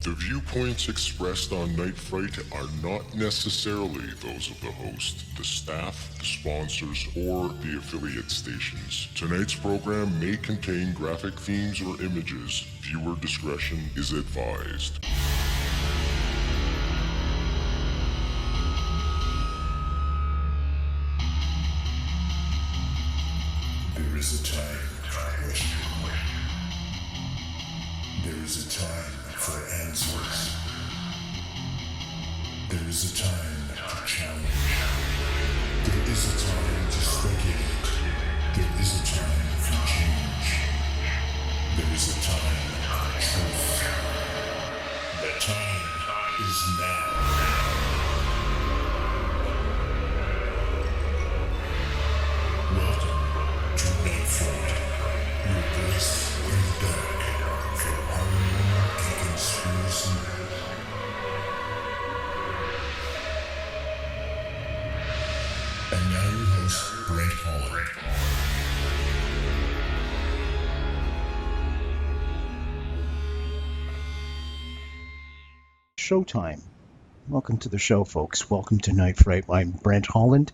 The viewpoints expressed on Night Fright are not necessarily those of the host, the staff, the sponsors, or the affiliate stations. Tonight's program may contain graphic themes or images. Viewer discretion is advised. There is a time for question. There is a time for answers. There is a time to challenge. There is a time to speculate. There is a time for change. There is a time for truth. The time is now. Welcome to Night Fright, your place in the dark for horror and conspiracy. And now your host, Brent Holland. Showtime. Welcome to the show, folks. Welcome to Night Fright. I'm Brent Holland,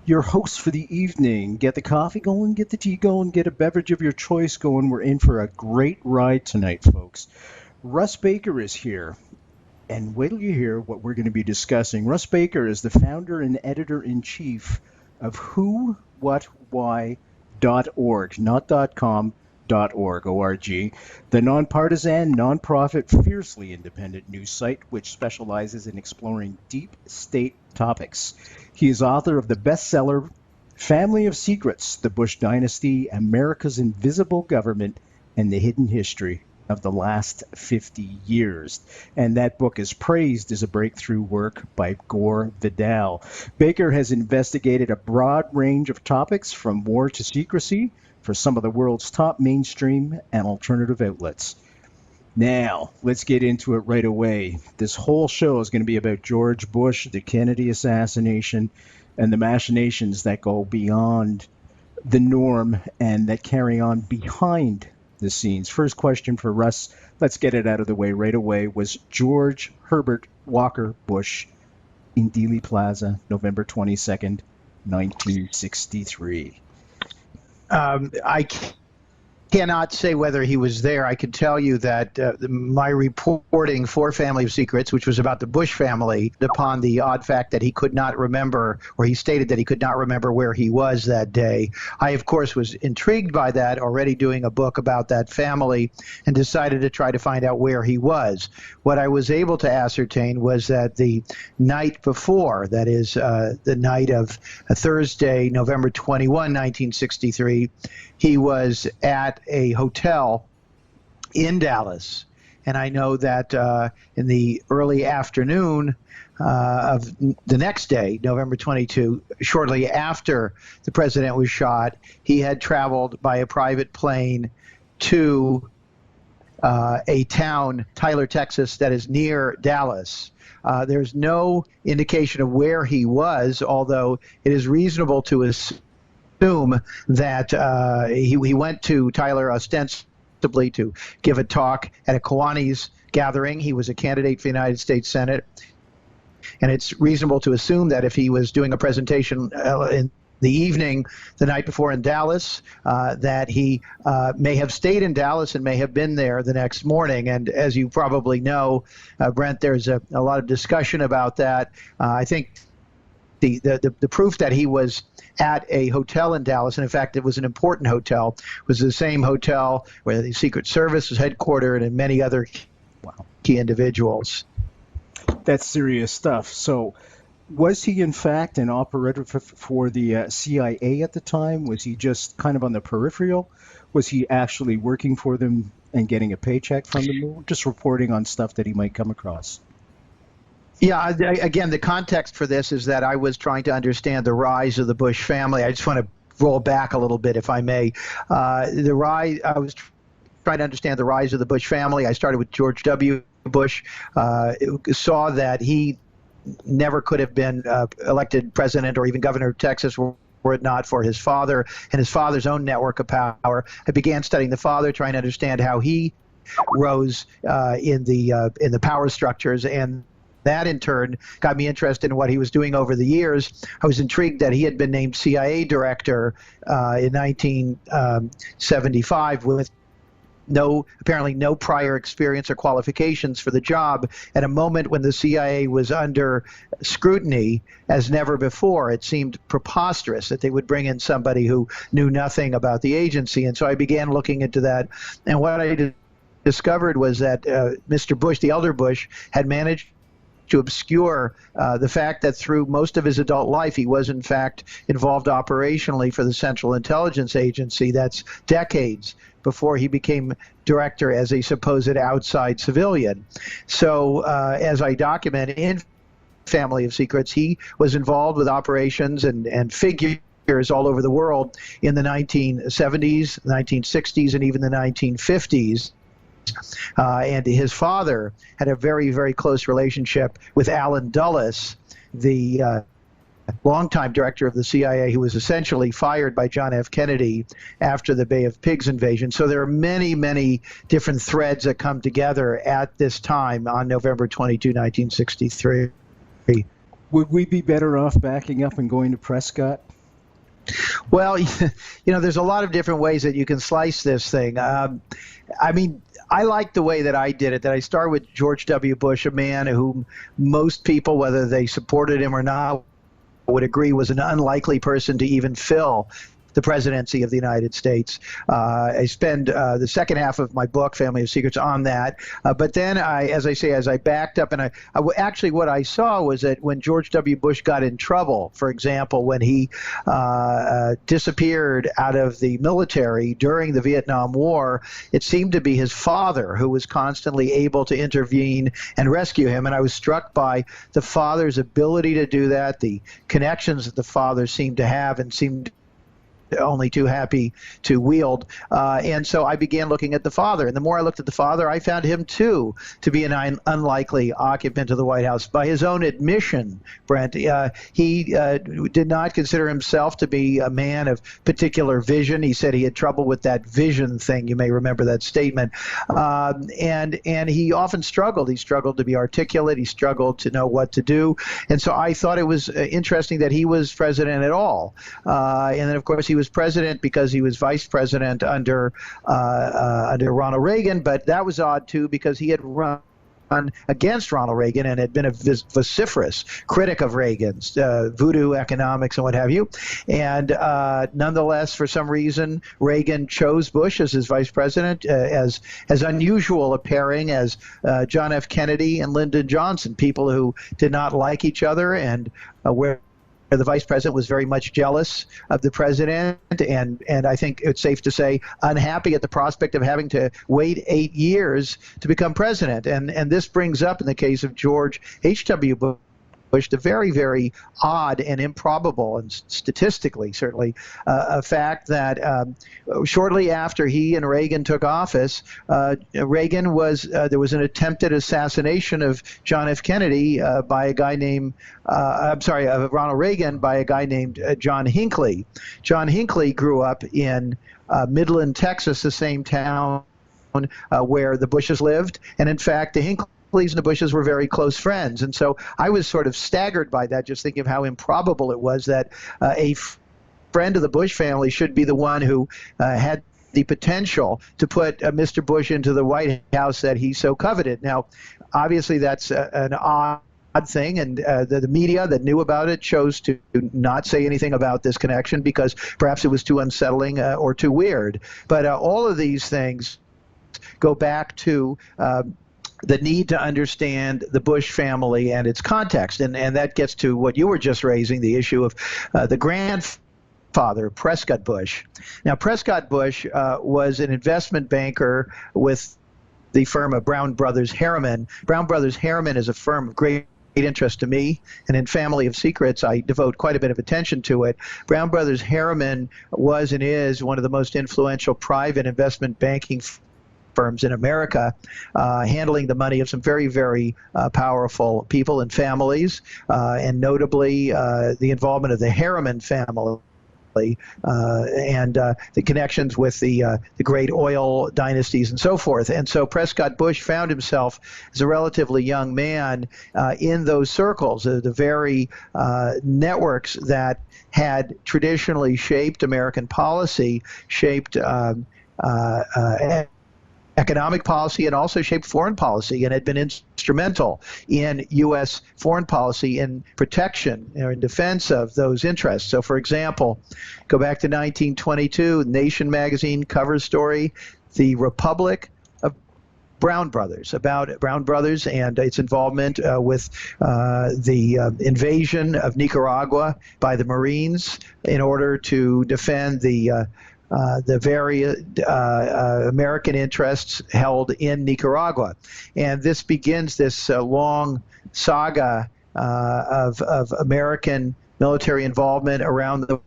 your host for the evening. Get the coffee going, get the tea going, get a beverage of your choice going. We're in for a great ride tonight, folks. Russ Baker is here, and wait till you hear what we're going to be discussing. Russ Baker is the founder and editor-in-chief of whowhatwhy.org, not .com, .org, O-R-G, the nonpartisan, nonprofit, fiercely independent news site which specializes in exploring deep state topics. He is author of the bestseller Family of Secrets, The Bush Dynasty, America's Invisible Government, and the Hidden History of the Last 50 Years. And that book is praised as a breakthrough work by Gore Vidal. Baker has investigated a broad range of topics from war to secrecy for some of the world's top mainstream and alternative outlets. Now, let's get into it right away. This whole show is going to be about George Bush, the Kennedy assassination, and the machinations that go beyond the norm and that carry on behind the scenes. First question for Russ, let's get it out of the way right away. Was George Herbert Walker Bush in Dealey Plaza, November 22nd, 1963? I cannot say whether he was there. I can tell you that my reporting for Family of Secrets, which was about the Bush family, upon the odd fact that he could not remember, or he stated that he could not remember where he was that day. I, of course, was intrigued by that, already doing a book about that family, and decided to try to find out where he was. What I was able to ascertain was that the night before, that is the night of Thursday, November 21, 1963, he was at a hotel in Dallas. And I know that in the early afternoon of the next day, November 22, shortly after the president was shot, he had traveled by a private plane to a town, Tyler, Texas, that is near Dallas. There's no indication of where he was, although it is reasonable to assume that he went to Tyler ostensibly to give a talk at a Kiwanis gathering. He was a candidate for the United States Senate. And it's reasonable to assume that if he was doing a presentation in the evening the night before in Dallas, that he may have stayed in Dallas and may have been there the next morning. And as you probably know, Brent, there's a lot of discussion about that. I think the proof that he was at a hotel in Dallas, and in fact it was an important hotel, was the same hotel where the Secret Service was headquartered and many other key individuals. That's serious stuff. So was he in fact an operative for the CIA at the time? Was he just kind of on the peripheral? Was he actually working for them and getting a paycheck from them? Just reporting on stuff that he might come across? Yeah, again, the context for this is that I was trying to understand the rise of the Bush family. I just want to roll back a little bit, if I may. I was trying to understand the rise of the Bush family. I started with George W. Bush, saw that he never could have been elected president or even governor of Texas were it not for his father and his father's own network of power. I began studying the father, trying to understand how he rose in the power structures, and that in turn got me interested in what he was doing over the years. I was intrigued that he had been named CIA director in 1975 with apparently no prior experience or qualifications for the job at a moment when the CIA was under scrutiny as never before. It seemed preposterous that they would bring in somebody who knew nothing about the agency. And so I began looking into that. And what I discovered was that Mr. Bush, the elder Bush, had managed to obscure the fact that through most of his adult life, he was in fact involved operationally for the Central Intelligence Agency. That's decades before he became director as a supposed outside civilian. So as I document in Family of Secrets, he was involved with operations and figures all over the world in the 1970s, 1960s, and even the 1950s. And his father had a very, very close relationship with Allen Dulles, the longtime director of the CIA, who was essentially fired by John F. Kennedy after the Bay of Pigs invasion. So there are many, many different threads that come together at this time on November 22, 1963. Would we be better off backing up and going to Prescott? Well, there's a lot of different ways that you can slice this thing. I like the way that I did it, that I start with George W. Bush, a man whom most people, whether they supported him or not, would agree was an unlikely person to even fill the presidency of the United States. I spend the second half of my book, Family of Secrets, on that. But then, as I backed up, and actually what I saw was that when George W. Bush got in trouble, for example, when he disappeared out of the military during the Vietnam War, it seemed to be his father who was constantly able to intervene and rescue him. And I was struck by the father's ability to do that, the connections that the father seemed to have and seemed only too happy to wield. And so I began looking at the father. And the more I looked at the father, I found him, too, to be an unlikely occupant of the White House. By his own admission, Brent, he did not consider himself to be a man of particular vision. He said he had trouble with that vision thing. You may remember that statement. And he often struggled. He struggled to be articulate. He struggled to know what to do. And so I thought it was interesting that he was president at all. And then, of course, he was president because he was vice president under Ronald Reagan, but that was odd too because he had run against Ronald Reagan and had been a vociferous critic of Reagan's voodoo economics and what have you. And nonetheless, for some reason, Reagan chose Bush as his vice president, as unusual a pairing as John F. Kennedy and Lyndon Johnson, people who did not like each other and where the vice president was very much jealous of the president, and I think it's safe to say unhappy at the prospect of having to wait 8 years to become president. And this brings up, in the case of George H.W. Bush, the very, very odd and improbable, and statistically certainly, a fact that shortly after he and Reagan took office, there was an attempted assassination of John F. Kennedy by a guy named, Ronald Reagan by a guy named John Hinckley. John Hinckley grew up in Midland, Texas, the same town where the Bushes lived, and in fact, the Hinckley and the Bushes were very close friends. And so I was sort of staggered by that, just thinking of how improbable it was that a friend of the Bush family should be the one who had the potential to put Mr. Bush into the White House that he so coveted. Now, obviously, that's an odd thing, and the media that knew about it chose to not say anything about this connection because perhaps it was too unsettling or too weird. But all of these things go back to the need to understand the Bush family and its context. And that gets to what you were just raising, the issue of the grandfather, Prescott Bush. Now, Prescott Bush was an investment banker with the firm of Brown Brothers Harriman. Brown Brothers Harriman is a firm of great interest to me, and in Family of Secrets, I devote quite a bit of attention to it. Brown Brothers Harriman was and is one of the most influential private investment banking firms in America, handling the money of some very, very powerful people and families, and notably the involvement of the Harriman family and the connections with the great oil dynasties and so forth. And so Prescott Bush found himself as a relatively young man in those circles, the very networks that had traditionally shaped American policy, shaped economic policy, and also shaped foreign policy, and had been instrumental in U.S. foreign policy in protection or in defense of those interests. So, for example, go back to 1922, Nation magazine cover story, The Republic of Brown Brothers, about Brown Brothers and its involvement with the invasion of Nicaragua by the Marines in order to defend the very American interests held in Nicaragua. And this begins this long saga of American military involvement around the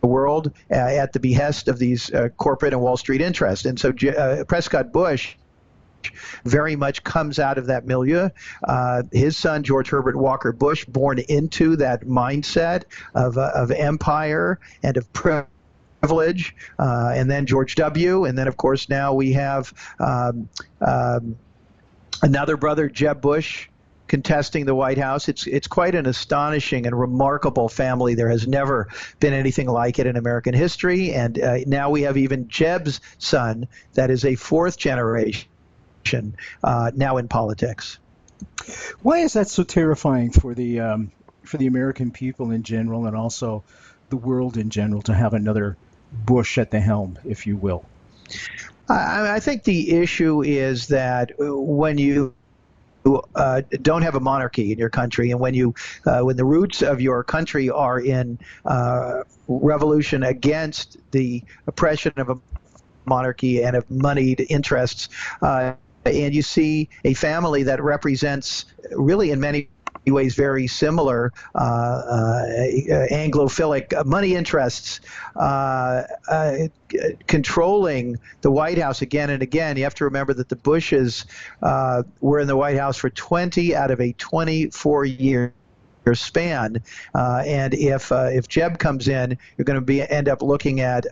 world at the behest of these corporate and Wall Street interests. And so Prescott Bush very much comes out of that milieu. His son, George Herbert Walker Bush, born into that mindset of empire and of privilege, and then George W., and then of course now we have another brother, Jeb Bush, contesting the White House. It's quite an astonishing and remarkable family. There has never been anything like it in American history, and now we have even Jeb's son, that is a fourth generation, now in politics. Why is that so terrifying for the American people in general, and also the world in general, to have another Bush at the helm, if you will? I think the issue is that when you don't have a monarchy in your country, and when the roots of your country are in revolution against the oppression of a monarchy and of moneyed interests, and you see a family that represents, really in many ways, very similar Anglophilic money interests controlling the White House again and again. You have to remember that the Bushes were in the White House for 20 out of a 24-year span, and if Jeb comes in, you're going to end up looking at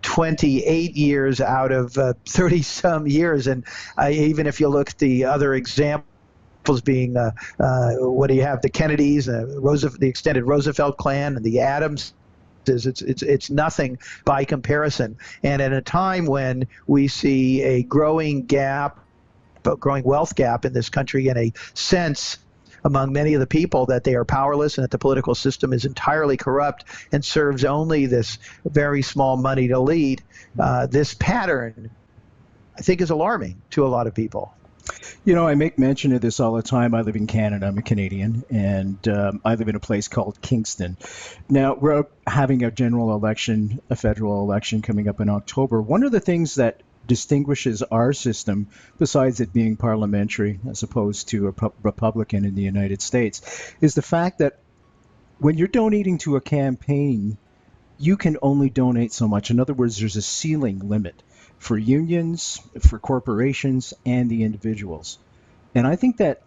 28 years out of 30-some years. And even if you look at the other examples, being what do you have? The Kennedys, the extended Roosevelt clan, and the Adams. It's nothing by comparison. And at a time when we see a growing wealth gap in this country, in a sense among many of the people that they are powerless and that the political system is entirely corrupt and serves only this very small moneyed elite, this pattern, I think, is alarming to a lot of people. You know, I make mention of this all the time. I live in Canada. I'm a Canadian, and I live in a place called Kingston. Now, we're having a general election, a federal election coming up in October. One of the things that distinguishes our system, besides it being parliamentary as opposed to a Republican in the United States, is the fact that when you're donating to a campaign, you can only donate so much. In other words, there's a ceiling limit for unions, for corporations, and the individuals. And I think that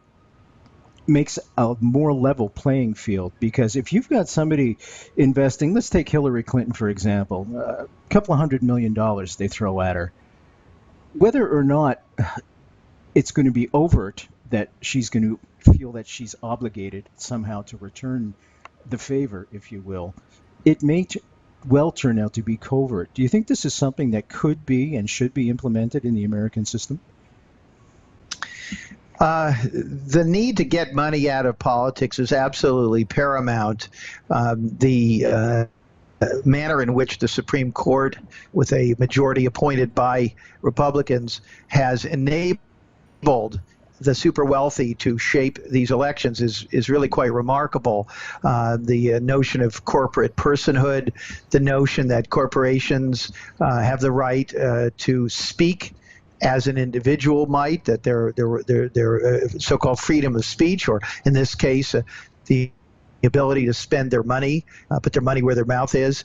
makes a more level playing field, because if you've got somebody investing, let's take Hillary Clinton, for example, a couple of $100 million they throw at her, whether or not it's going to be overt that she's going to feel that she's obligated somehow to return the favor, if you will, it may well turn out to be covert. Do you think this is something that could be and should be implemented in the American system? The need to get money out of politics is absolutely paramount. The manner in which the Supreme Court, with a majority appointed by Republicans, has enabled the super wealthy to shape these elections is really quite remarkable. The notion of corporate personhood, the notion that corporations have the right to speak as an individual might, that their so-called freedom of speech, or in this case, the ability to spend their money, put their money where their mouth is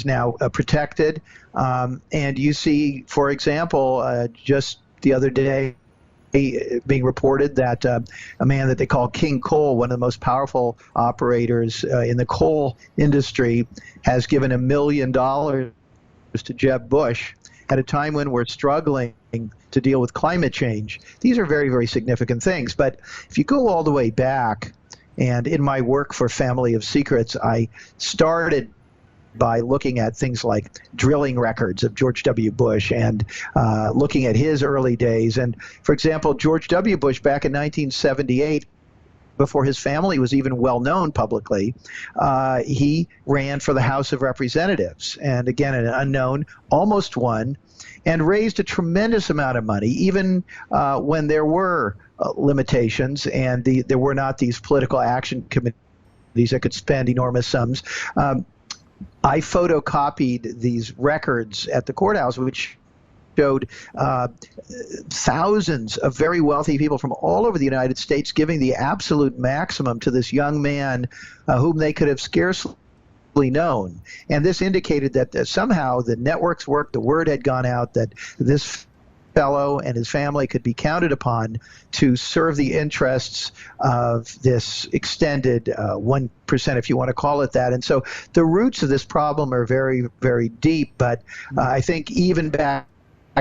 now protected. And you see, for example, just the other day, being reported that a man that they call King Coal, one of the most powerful operators in the coal industry, has given $1 million to Jeb Bush at a time when we're struggling to deal with climate change. These are very, very significant things. But if you go all the way back, and in my work for Family of Secrets, I started by looking at things like drilling records of George W. Bush and looking at his early days. And, for example, George W. Bush back in 1978, before his family was even well known publicly, he ran for the House of Representatives. And again, an unknown, almost won, and raised a tremendous amount of money, even when there were limitations and there were not these political action committees that could spend enormous sums. I photocopied these records at the courthouse, which showed thousands of very wealthy people from all over the United States giving the absolute maximum to this young man whom they could have scarcely known. And this indicated that somehow the networks worked, the word had gone out that this fellow and his family could be counted upon to serve the interests of this extended 1%, if you want to call it that. And so the roots of this problem are very, very deep. But I think even back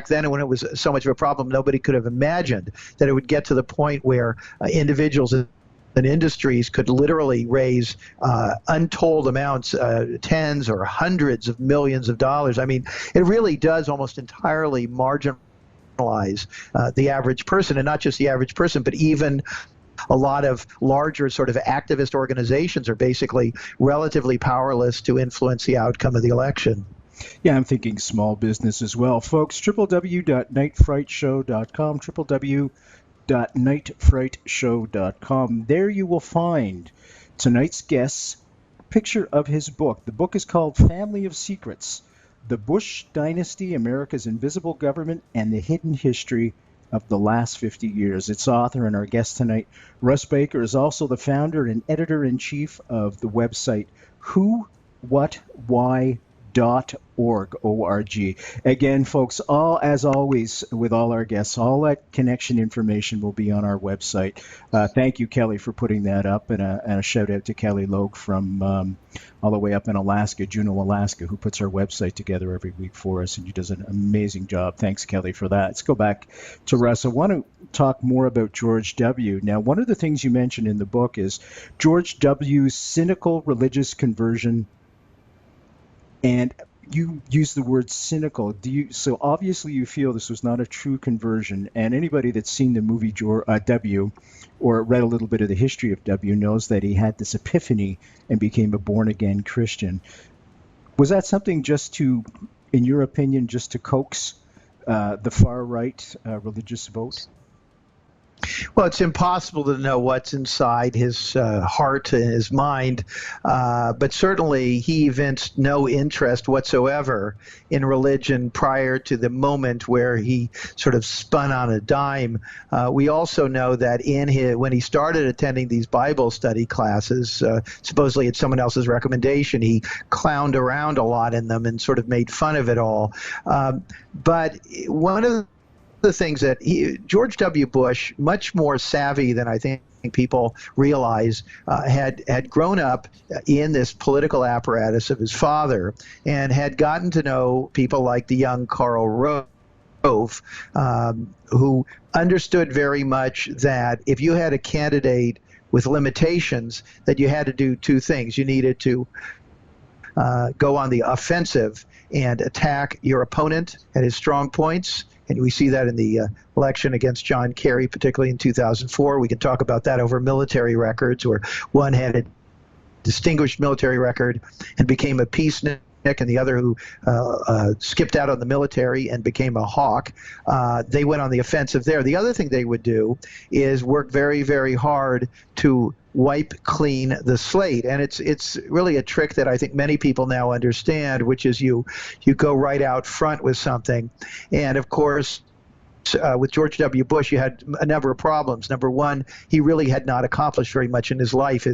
then, when it was so much of a problem, nobody could have imagined that it would get to the point where individuals and industries could literally raise untold amounts, tens or hundreds of millions of dollars. I mean, it really does almost entirely marginalize the average person, and not just the average person, but even a lot of larger sort of activist organizations are basically relatively powerless to influence the outcome of the election. Yeah, I'm thinking small business as well. Folks, www.nightfrightshow.com, www.nightfrightshow.com. There you will find tonight's guest's picture of his book. The book is called Family of Secrets: The Bush Dynasty, America's Invisible Government, and the Hidden History of the Last 50 Years. Its author and our guest tonight, Russ Baker, is also the founder and editor-in-chief of the website whowhatwhy.org. Again, folks, as always with all our guests, all that connection information will be on our website. Thank you, Kelly, for putting that up, and a shout out to Kelly Logue from all the way up in Alaska, Juneau, Alaska, who puts our website together every week for us, and she does an amazing job. Thanks, Kelly, for that. Let's go back to Russ. I want to talk more about George W. Now, one of the things you mentioned in the book is George W.'s cynical religious conversion, and you use the word cynical. So obviously you feel this was not a true conversion, and anybody that's seen the movie W or read a little bit of the history of W knows that he had this epiphany and became a born-again Christian. Was that something just to, in your opinion, just to coax the far-right religious vote? Well, it's impossible to know what's inside his heart and his mind, but certainly he evinced no interest whatsoever in religion prior to the moment where he sort of spun on a dime. We also know that when he started attending these Bible study classes, supposedly at someone else's recommendation, he clowned around a lot in them and sort of made fun of it all. But one of the things that George W. Bush, much more savvy than I think people realize, had grown up in this political apparatus of his father and had gotten to know people like the young Karl Rove, who understood very much that if you had a candidate with limitations, that you had to do two things. You needed to go on the offensive and attack your opponent at his strong points. And we see that in the election against John Kerry, particularly in 2004. We can talk about that over military records, where one had a distinguished military record and became a peacenik, and the other who skipped out on the military and became a hawk. They went on the offensive there. The other thing they would do is work very, very hard to wipe clean the slate. And it's really a trick that I think many people now understand, which is you go right out front with something. And of course, with George W. Bush, you had a number of problems. Number one, he really had not accomplished very much in his life.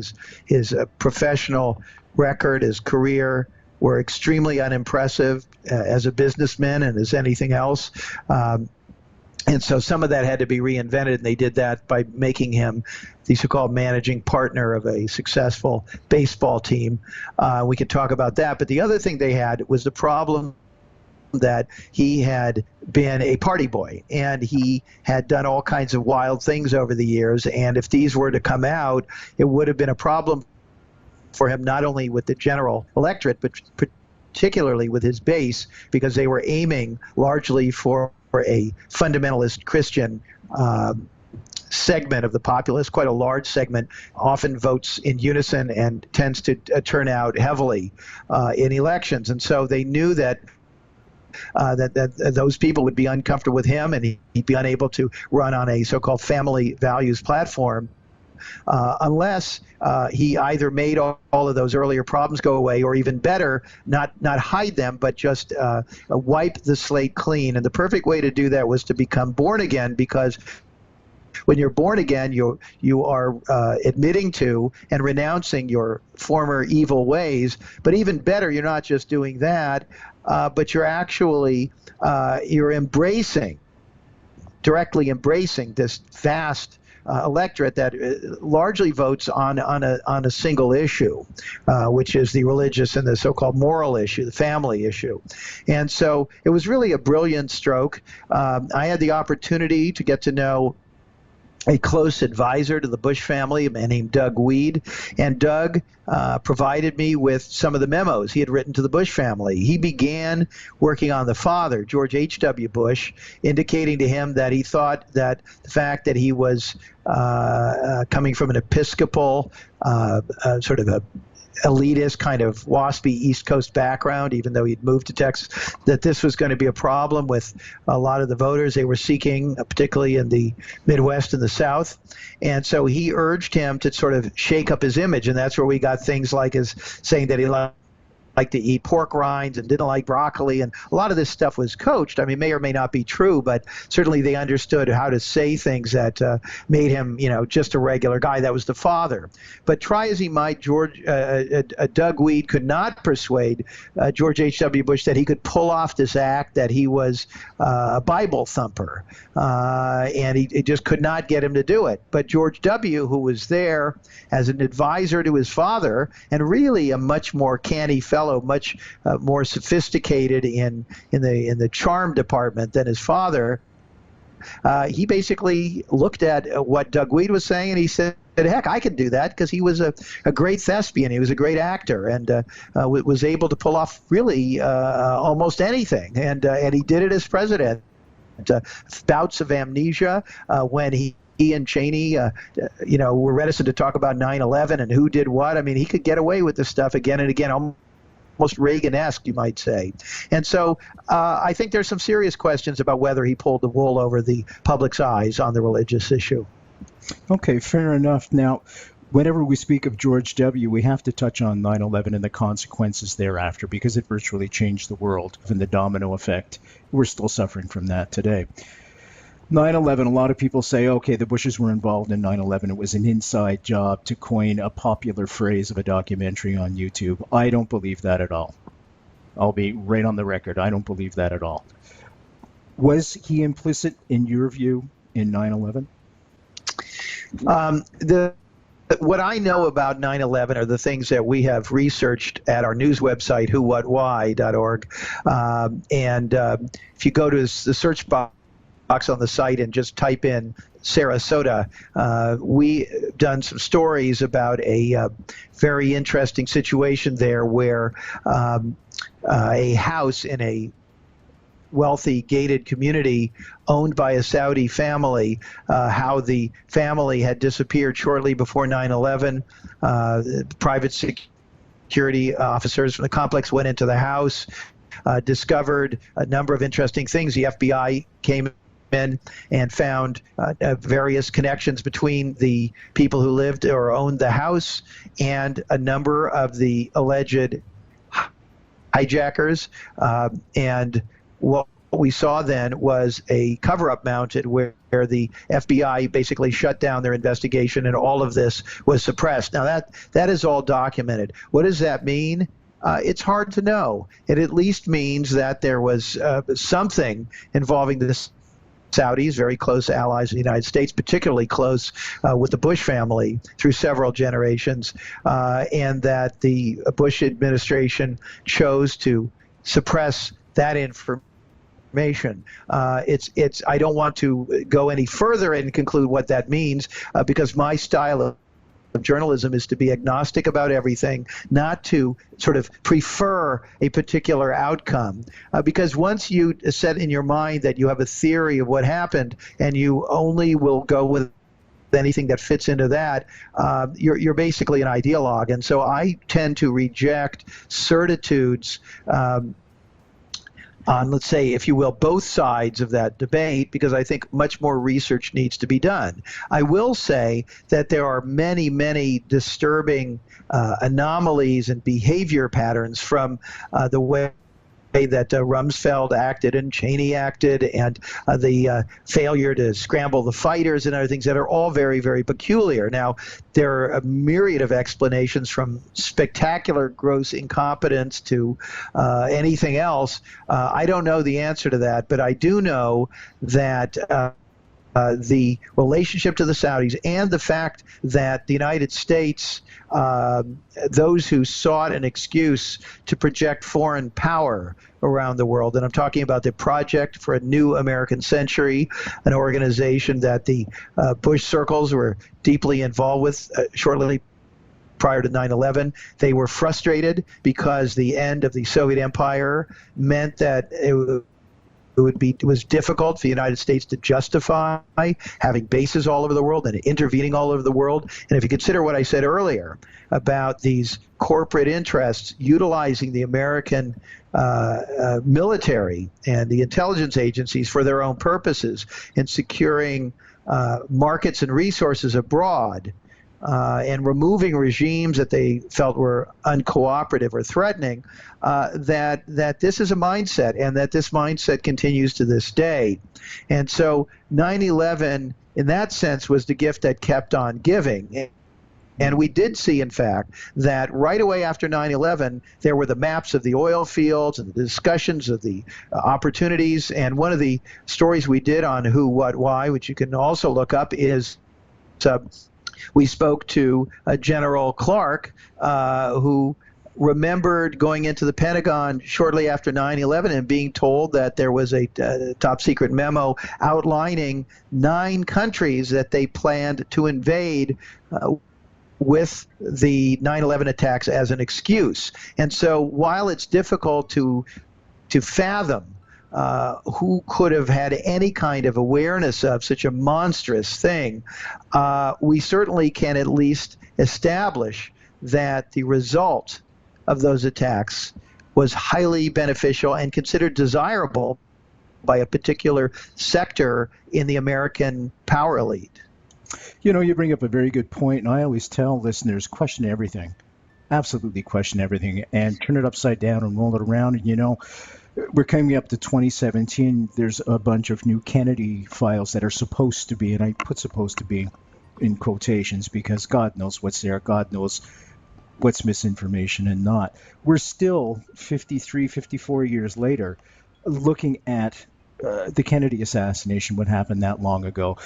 His professional record, his career, were extremely unimpressive as a businessman and as anything else. And so some of that had to be reinvented, and they did that by making him the so-called managing partner of a successful baseball team. We could talk about that. But the other thing they had was the problem that he had been a party boy, and he had done all kinds of wild things over the years. And if these were to come out, it would have been a problem for him, not only with the general electorate, but particularly with his base, because they were aiming largely for a fundamentalist Christian segment of the populace. Quite a large segment, often votes in unison and tends to turn out heavily in elections. And so they knew that those people would be uncomfortable with him, and he'd be unable to run on a so-called family values platform unless he either made all of those earlier problems go away, or even better, not hide them, but just wipe the slate clean. And the perfect way to do that was to become born again, because when you're born again, you are admitting to and renouncing your former evil ways. But even better, you're not just doing that, but you're actually you're directly embracing this vast electorate that largely votes on a single issue, which is the religious and the so-called moral issue, the family issue. And so it was really a brilliant stroke. I had the opportunity to get to know a close advisor to the Bush family, a man named Doug Weed, and Doug provided me with some of the memos he had written to the Bush family. He began working on the father, George H.W.Bush, indicating to him that he thought that the fact that he was coming from an Episcopal, sort of a elitist kind of waspy East Coast background, even though he'd moved to Texas, that this was going to be a problem with a lot of the voters they were seeking, particularly in the Midwest and the South. And so he urged him to sort of shake up his image, and that's where we got things like his saying that he liked to eat pork rinds and didn't like broccoli, and a lot of this stuff was coached. I mean, may or may not be true, but certainly they understood how to say things that made him, just a regular guy. That was the father. But try as he might, Doug Weed could not persuade George H.W. Bush that he could pull off this act, that he was a Bible thumper, and he just could not get him to do it. But George W., who was there as an advisor to his father, and really a much more canny fellow, much more sophisticated in the charm department than his father, he basically looked at what Doug Weed was saying, and he said, heck, I could do that, because he was a great thespian. He was a great actor, and was able to pull off really almost anything. And he did it as president. Bouts of amnesia when he and Cheney, were reticent to talk about 9/11 and who did what. I mean, he could get away with this stuff again and again, almost Reagan-esque, you might say. And so I think there's some serious questions about whether he pulled the wool over the public's eyes on the religious issue. Okay, fair enough. Now, whenever we speak of George W., we have to touch on 9/11 and the consequences thereafter, because it virtually changed the world and the domino effect. We're still suffering from that today. 9/11, a lot of people say, okay, the Bushes were involved in 9/11. It was an inside job, to coin a popular phrase of a documentary on YouTube. I don't believe that at all. I'll be right on the record. I don't believe that at all. Was he implicit, in your view, in 9/11? What I know about 9/11 are the things that we have researched at our news website, whowhatwhy.org. If you go to the search box on the site and just type in Sarasota, we've done some stories about a very interesting situation there where a house in a wealthy gated community owned by a Saudi family, how the family had disappeared shortly before 9/11. Private security officers from the complex went into the house, discovered a number of interesting things. The FBI came in and found various connections between the people who lived or owned the house and a number of the alleged hijackers. And what we saw then was a cover-up mounted where the FBI basically shut down their investigation, and all of this was suppressed. Now that is all documented. What does that mean? It's hard to know. It at least means that there was something involving this Saudis, very close allies of the United States, particularly close with the Bush family through several generations, and that the Bush administration chose to suppress that information. I don't want to go any further and conclude what that means, because my style of journalism is to be agnostic about everything, not to sort of prefer a particular outcome. Because once you set in your mind that you have a theory of what happened and you only will go with anything that fits into that, you're basically an ideologue. And so I tend to reject certitudes on, let's say, if you will, both sides of that debate, because I think much more research needs to be done. I will say that there are many, many disturbing anomalies and behavior patterns from the way that Rumsfeld acted and Cheney acted, and the failure to scramble the fighters and other things that are all very, very peculiar. Now, there are a myriad of explanations, from spectacular gross incompetence to anything else. I don't know the answer to that, but I do know that the relationship to the Saudis and the fact that the United States, those who sought an excuse to project foreign power around the world, and I'm talking about the Project for a New American Century, an organization that the Bush circles were deeply involved with shortly prior to 9/11. They were frustrated because the end of the Soviet Empire meant that it was difficult for the United States to justify having bases all over the world and intervening all over the world. And if you consider what I said earlier about these corporate interests utilizing the American military and the intelligence agencies for their own purposes and securing markets and resources abroad, and removing regimes that they felt were uncooperative or threatening, that this is a mindset, and that this mindset continues to this day. And so 9/11, in that sense, was the gift that kept on giving. And we did see, in fact, that right away after 9/11, there were the maps of the oil fields and the discussions of the opportunities. And one of the stories we did on Who, What, Why, which you can also look up, is we spoke to General Clark, who remembered going into the Pentagon shortly after 9/11 and being told that there was a top secret memo outlining 9 countries that they planned to invade with the 9/11 attacks as an excuse. And so while it's difficult to fathom who could have had any kind of awareness of such a monstrous thing, we certainly can at least establish that the result of those attacks was highly beneficial and considered desirable by a particular sector in the American power elite. You know, you bring up a very good point, and I always tell listeners, question everything. Absolutely question everything, and turn it upside down and roll it around. And, you know, we're coming up to 2017. There's a bunch of new Kennedy files that are supposed to be, and I put supposed to be in quotations because God knows what's there. God knows what's misinformation and not. We're still 53, 54 years later looking at the Kennedy assassination, what happened that long ago.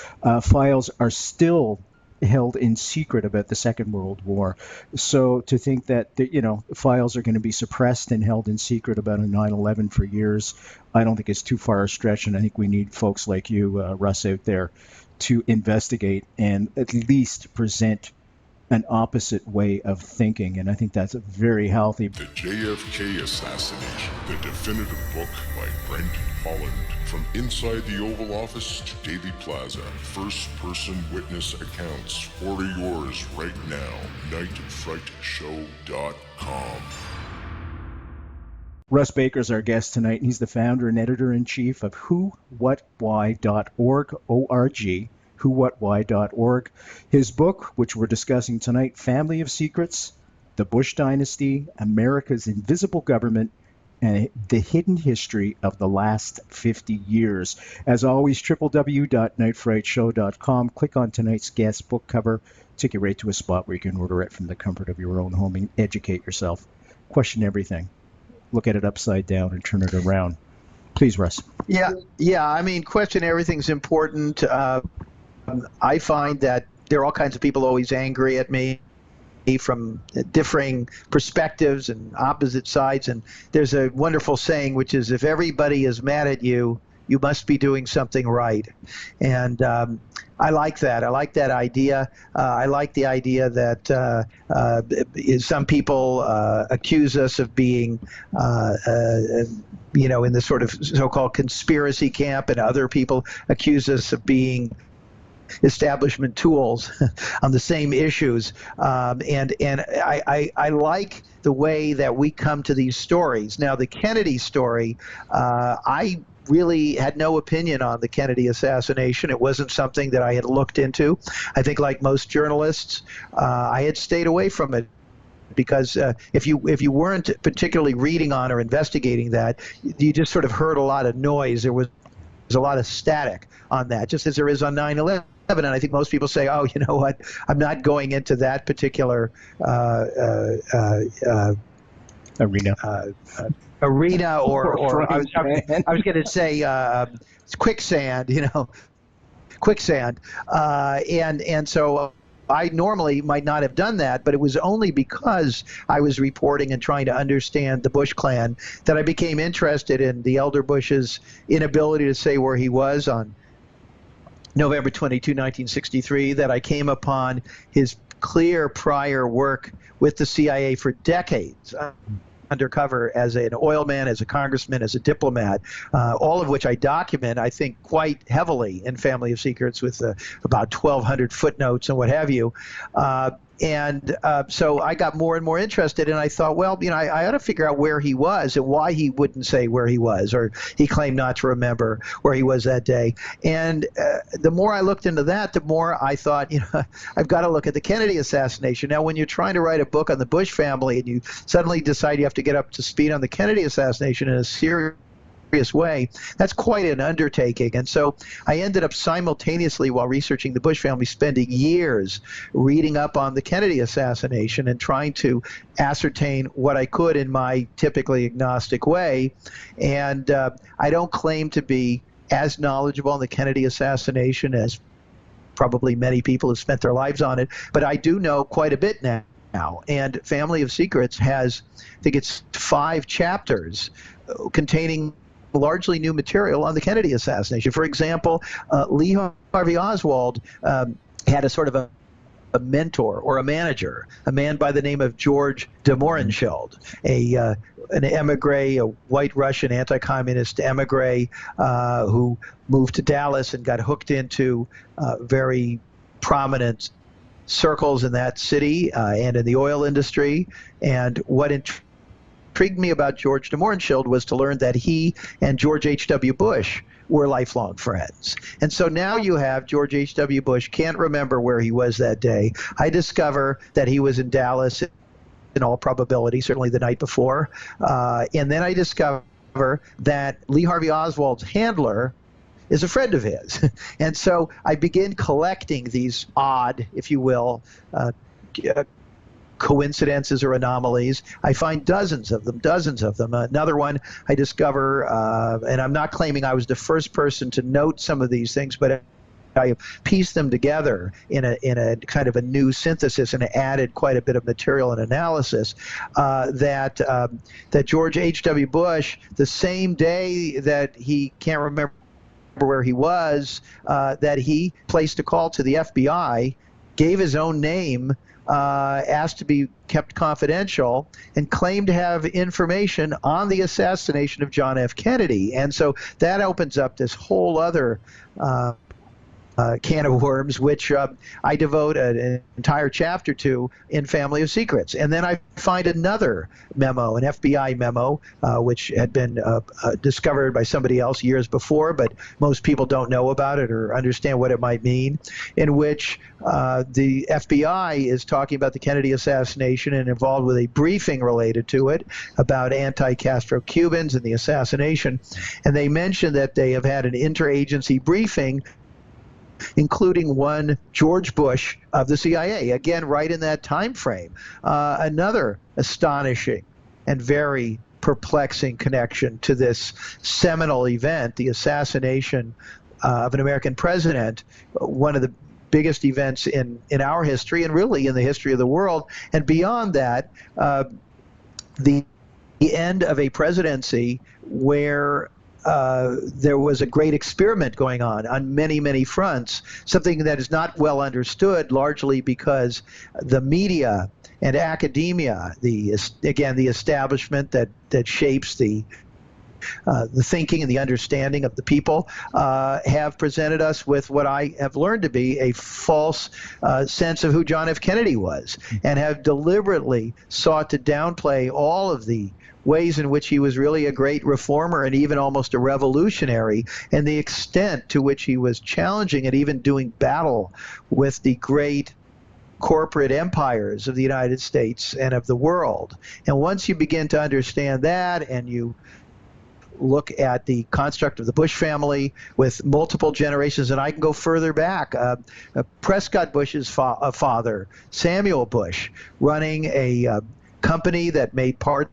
Files are still held in secret about the Second World War. So to think that, you know, files are going to be suppressed and held in secret about a 9/11 for years, I don't think it's too far a stretch. And I think we need folks like you, Russ, out there to investigate and at least present an opposite way of thinking. And I think that's a very healthy. The JFK Assassination, the definitive book by Brent Holland. From inside the Oval Office to Dealey Plaza, first-person witness accounts. Order yours right now. nightfrightshow.com. Russ Baker's our guest tonight, and he's the founder and editor-in-chief of whowhatwhy.org, O-R-G, whowhatwhy.org. His book, which we're discussing tonight, Family of Secrets, The Bush Dynasty, America's Invisible Government, and the Hidden History of the Last 50 Years. As always, www.nightfrightshow.com. Click on tonight's guest book cover. Take you right to a spot where you can order it from the comfort of your own home and educate yourself. Question everything. Look at it upside down and turn it around. Please, Russ. Yeah. I mean, question everything's important. I find that there are all kinds of people always angry at me from differing perspectives and opposite sides. And there's a wonderful saying, which is, if everybody is mad at you, you must be doing something right. And I like that. I like that idea. I like the idea that some people accuse us of being, in the sort of so-called conspiracy camp, and other people accuse us of being establishment tools on the same issues. And I like the way that we come to these stories. Now, the Kennedy story, I really had no opinion on the Kennedy assassination. It wasn't something that I had looked into. I think, like most journalists, I had stayed away from it, because if you weren't particularly reading on or investigating that, you just sort of heard a lot of noise. There was a lot of static on that, just as there is on 9/11. And I think most people say, oh, you know what, I'm not going into that particular arena, or I was going to say quicksand, quicksand. And so I normally might not have done that, but it was only because I was reporting and trying to understand the Bush clan that I became interested in the elder Bush's inability to say where he was on November 22, 1963, that I came upon his clear prior work with the CIA for decades, undercover as an oil man, as a congressman, as a diplomat, all of which I document, I think, quite heavily in Family of Secrets, with about 1,200 footnotes and what have you. So I got more and more interested, and I thought, well, I ought to figure out where he was and why he wouldn't say where he was, or he claimed not to remember where he was that day. And the more I looked into that, the more I thought, I've got to look at the Kennedy assassination. Now, when you're trying to write a book on the Bush family and you suddenly decide you have to get up to speed on the Kennedy assassination in a serious way, that's quite an undertaking. And so I ended up simultaneously, while researching the Bush family, spending years reading up on the Kennedy assassination and trying to ascertain what I could in my typically agnostic way. And I don't claim to be as knowledgeable on the Kennedy assassination as probably many people have spent their lives on it, but I do know quite a bit now. And Family of Secrets has, I think it's 5 chapters containing largely new material on the Kennedy assassination. For example, Lee Harvey Oswald had a sort of a mentor or a manager, a man by the name of George de Mohrenschildt, an emigre, a white Russian anti-communist emigre who moved to Dallas and got hooked into very prominent circles in that city and in the oil industry. And what intrigued me about George de Mohrenschildt was to learn that he and George H.W.Bush were lifelong friends. And so now you have George H.W. Bush can't remember where he was that day. I discover that he was in Dallas in all probability, certainly the night before. And then I discover that Lee Harvey Oswald's handler is a friend of his. And so I begin collecting these odd, if you will, coincidences or anomalies. I find dozens of them. Another one I discover, and I'm not claiming I was the first person to note some of these things, but I have pieced them together in a kind of a new synthesis and added quite a bit of material and analysis, that George H.W. Bush, the same day that he can't remember where he was, that he placed a call to the FBI, gave his own name, asked to be kept confidential, and claimed to have information on the assassination of John F. Kennedy. And so that opens up this whole other can of worms, which I devote an entire chapter to in Family of Secrets. And then I find another memo, an FBI memo, which had been discovered by somebody else years before, but most people don't know about it or understand what it might mean, in which the FBI is talking about the Kennedy assassination and involved with a briefing related to it about anti-Castro Cubans and the assassination. And they mention that they have had an interagency briefing, including one George Bush of the CIA, again, right in that time frame. Another astonishing and very perplexing connection to this seminal event, the assassination of an American president, one of the biggest events in our history and really in the history of the world. And beyond that, the end of a presidency where there was a great experiment going on many, many fronts, something that is not well understood, largely because the media and academia, the establishment that shapes the thinking and the understanding of the people, have presented us with what I have learned to be a false sense of who John F. Kennedy was, and have deliberately sought to downplay all of the ways in which he was really a great reformer and even almost a revolutionary, and the extent to which he was challenging and even doing battle with the great corporate empires of the United States and of the world. And once you begin to understand that, and you look at the construct of the Bush family with multiple generations, and I can go further back. Prescott Bush's father, Samuel Bush, running a company that made parts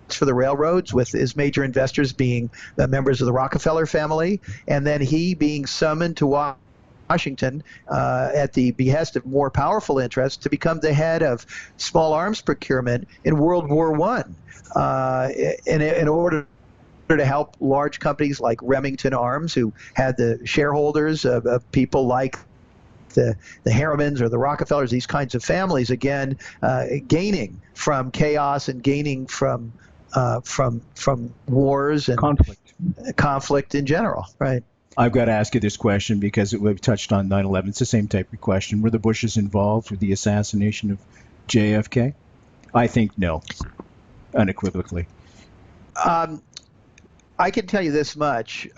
for the railroads, with his major investors being members of the Rockefeller family, and then he being summoned to Washington at the behest of more powerful interests to become the head of small arms procurement in World War I, in order to help large companies like Remington Arms, who had the shareholders of people like the Harrimans or the Rockefellers, these kinds of families, again, gaining from chaos and gaining from wars and conflict in general, right? I've got to ask you this question because we've touched on 9/11. It's the same type of question. Were the Bushes involved with the assassination of JFK? I think no, unequivocally. I can tell you this much.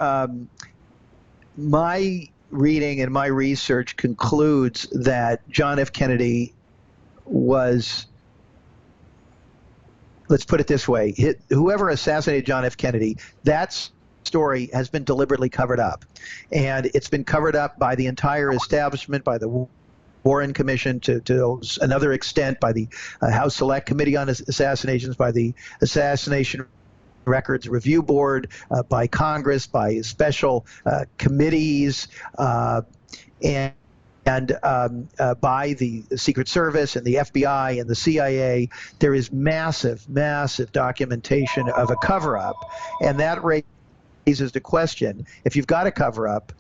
My reading and my research concludes that John F. Kennedy was, let's put it this way, whoever assassinated John F. Kennedy, that story has been deliberately covered up. And it's been covered up by the entire establishment, by the Warren Commission, to another extent by the House Select Committee on Assassinations, by the Assassination Records Review Board, by Congress, by special committees, and by the Secret Service and the FBI and the CIA. There is massive, massive documentation of a cover-up, and that raises the question, if you've got a cover-up,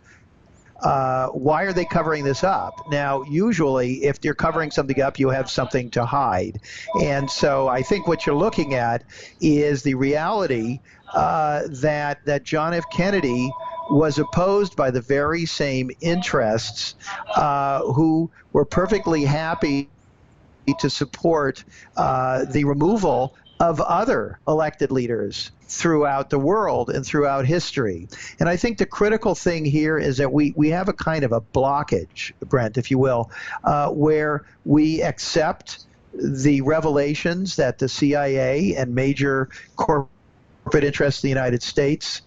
why are they covering this up? Now, usually, if you're covering something up, you have something to hide. And so I think what you're looking at is the reality that John F. Kennedy was opposed by the very same interests who were perfectly happy to support the removal of other elected leaders throughout the world and throughout history. And I think the critical thing here is that we have a kind of a blockage, Brent, if you will, where we accept the revelations that the CIA and major corporate interests in the United States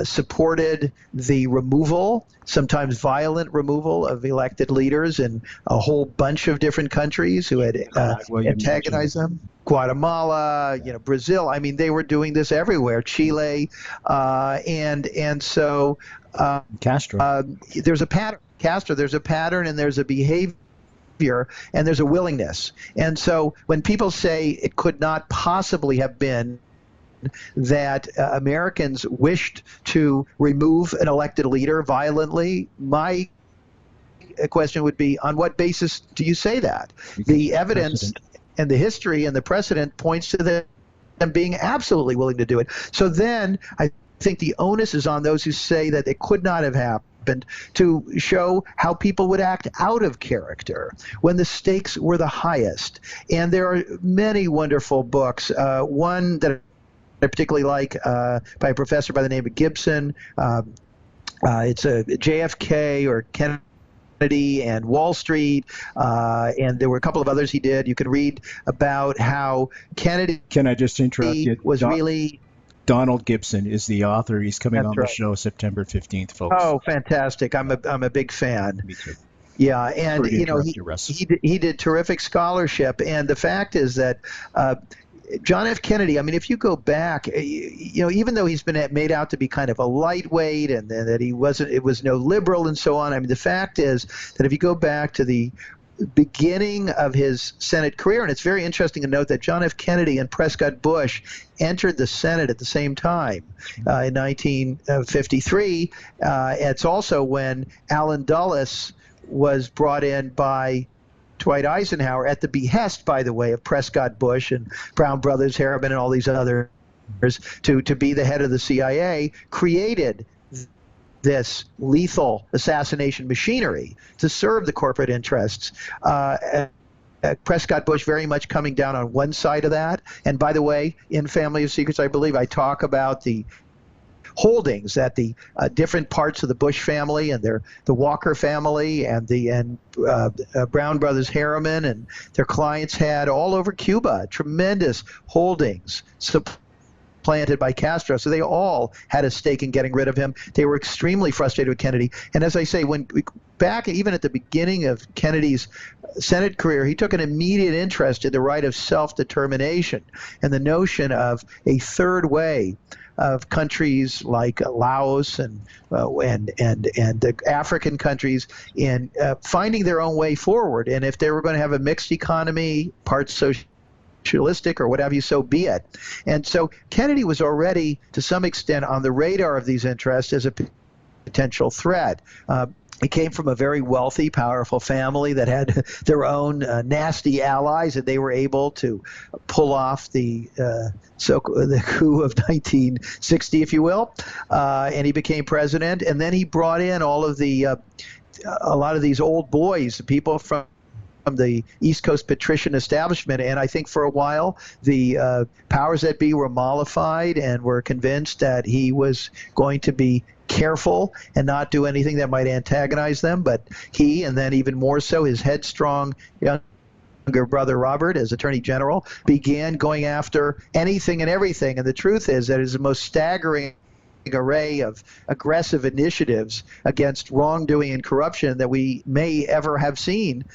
supported the removal, sometimes violent removal, of elected leaders in a whole bunch of different countries who had antagonized them. Guatemala, Brazil. I mean, they were doing this everywhere. Chile, and so Castro. There's a pattern. Castro. There's a pattern, and there's a behavior, and there's a willingness. And so when people say it could not possibly have been that Americans wished to remove an elected leader violently, my question would be, on what basis do you say that? The evidence and the history and the precedent points to them being absolutely willing to do it. So then I think the onus is on those who say that it could not have happened to show how people would act out of character when the stakes were the highest. And there are many wonderful books. One that I particularly like by a professor by the name of Gibson. It's a JFK or Kennedy and Wall Street, and there were a couple of others he did. You can read about how Kennedy. Can I just interrupt you? Was really. Donald Gibson is the author. He's coming on the show September 15th, folks. Oh, fantastic! I'm a big fan. Me too. Yeah, and he did terrific scholarship, and the fact is that John F. Kennedy, I mean, if you go back, even though he's been made out to be kind of a lightweight and that it was no liberal and so on, I mean, the fact is that if you go back to the beginning of his Senate career, and it's very interesting to note that John F. Kennedy and Prescott Bush entered the Senate at the same time in 1953. It's also when Allen Dulles was brought in by Dwight Eisenhower at the behest, by the way, of Prescott Bush and Brown Brothers, Harriman, and all these others to be the head of the CIA, created this lethal assassination machinery to serve the corporate interests. Prescott Bush very much coming down on one side of that. And by the way, in Family of Secrets, I believe I talk about the holdings that the different parts of the Bush family and the Walker family and the Brown Brothers Harriman and their clients had all over Cuba, tremendous holdings supplanted by Castro. So they all had a stake in getting rid of him. They were extremely frustrated with Kennedy. And as I say, back even at the beginning of Kennedy's Senate career, he took an immediate interest in the right of self-determination and the notion of a third way of countries like Laos and the African countries in finding their own way forward. And if they were going to have a mixed economy, parts socialistic or whatever, so be it. And so Kennedy was already, to some extent, on the radar of these interests as a potential threat. He came from a very wealthy, powerful family that had their own nasty allies, and they were able to pull off the coup of 1960, if you will. And he became president, and then he brought in all of a lot of these old boys, people from the East Coast patrician establishment. And I think for a while the powers that be were mollified and were convinced that he was going to be careful and not do anything that might antagonize them. But he, and then even more so his headstrong younger brother Robert, as Attorney General, began going after anything and everything. And the truth is that it is the most staggering array of aggressive initiatives against wrongdoing and corruption that we may ever have seen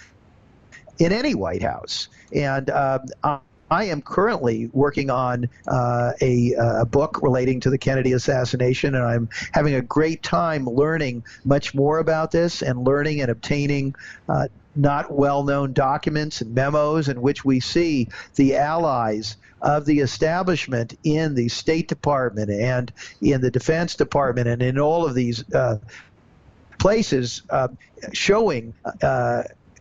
in any White House. And I am currently working on a book relating to the Kennedy assassination, and I'm having a great time learning much more about this and learning and obtaining not well-known documents and memos in which we see the allies of the establishment in the State Department and in the Defense Department and in all of these places showing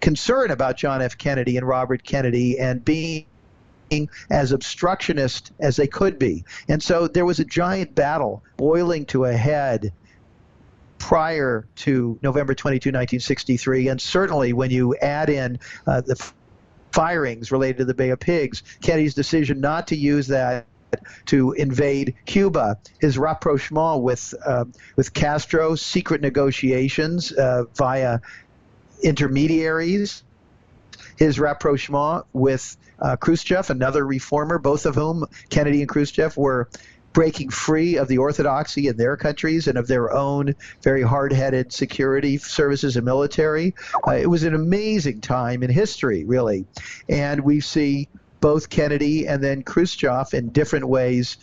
concern about John F. Kennedy and Robert Kennedy and being as obstructionist as they could be. And so there was a giant battle boiling to a head prior to November 22, 1963, and certainly when you add in the firings related to the Bay of Pigs, Kennedy's decision not to use that to invade Cuba, his rapprochement with Castro, secret negotiations via intermediaries, his rapprochement with Khrushchev, another reformer, both of whom, Kennedy and Khrushchev, were breaking free of the orthodoxy in their countries and of their own very hard-headed security services and military. It was an amazing time in history, really. And we see both Kennedy and then Khrushchev in different ways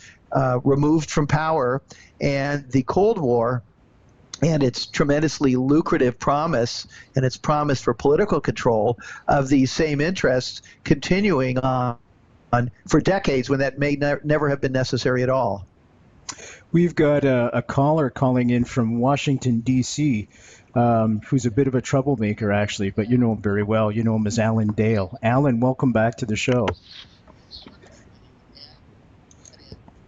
removed from power. And the Cold War and its tremendously lucrative promise and its promise for political control of these same interests continuing on for decades when that may never have been necessary at all. We've got a caller calling in from Washington, D.C., who's a bit of a troublemaker, actually, but you know him very well. You know him as Alan Dale. Alan, welcome back to the show.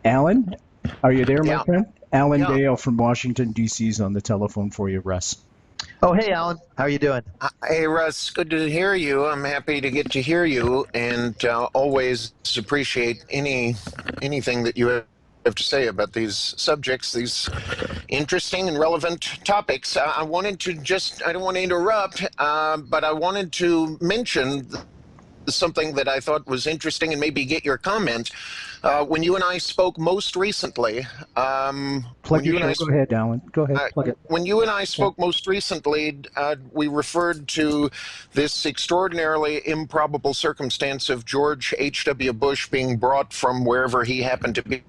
Alan, are you there, my friend? Alan Dale from Washington, D.C. is on the telephone for you, Russ. Oh, hey, Alan. How are you doing? Hey, Russ. Good to hear you. I'm happy to get to hear you, and always appreciate anything that you have to say about these subjects, these interesting and relevant topics. I wanted to I don't want to interrupt, but I wanted to mention something that I thought was interesting and maybe get your comment. When you and I spoke most recently, Plug your show. Go ahead, Alan. Go ahead. Plug it. when you and I spoke most recently, we referred to this extraordinarily improbable circumstance of George H.W.Bush being brought from wherever he happened to be